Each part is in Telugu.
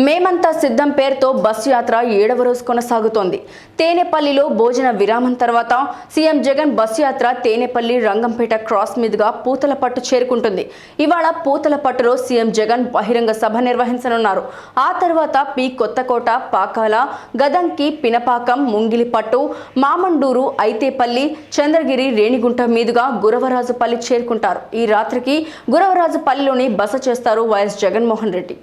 మేమంతా సిద్ధం పేరుతో బస్సు యాత్ర 7వ రోజు కొనసాగుతోంది. తేనేపల్లిలో భోజన విరామం తర్వాత సీఎం జగన్ బస్సు యాత్ర తేనేపల్లి రంగంపేట క్రాస్ మీదుగా పూతలపట్టు చేరుకుంటుంది. ఇవాళ పూతలపట్టులో సీఎం జగన్ బహిరంగ సభ నిర్వహించనున్నారు. ఆ తర్వాత పి కొత్తకోట, పాకాల, గదంకి, పినపాకం, ముంగిలిపట్టు, మామండూరు, ఐతేపల్లి, చంద్రగిరి, రేణిగుంట మీదుగా గురవరాజుపల్లి చేరుకుంటారు. ఈ రాత్రికి గురవరాజుపల్లిలోని బస చేస్తారు వైఎస్ జగన్మోహన్ రెడ్డి.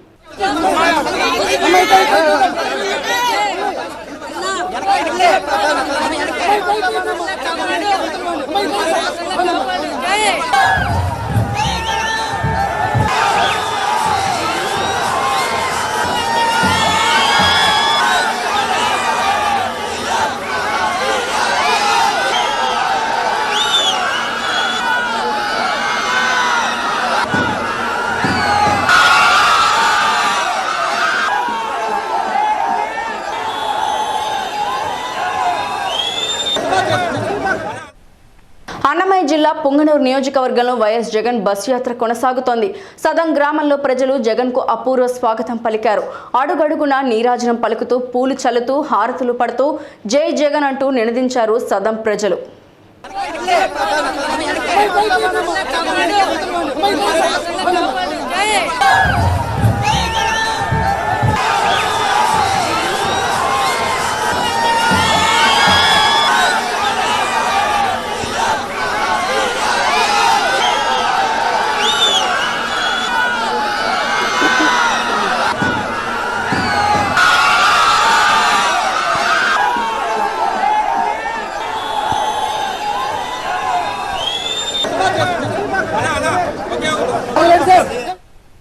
అన్నమయ్య జిల్లా పుంగనూరు నియోజకవర్గంలో వైఎస్ జగన్ బస్సు యాత్ర కొనసాగుతోంది. సదం గ్రామంలో ప్రజలు జగన్ కు అపూర్వ స్వాగతం పలికారు. అడుగడుగునా నీరాజనం పలుకుతూ, పూలు చల్లుతూ, హారతులు పడుతూ జై జగన్ అంటూ నినదించారు సదం ప్రజలు.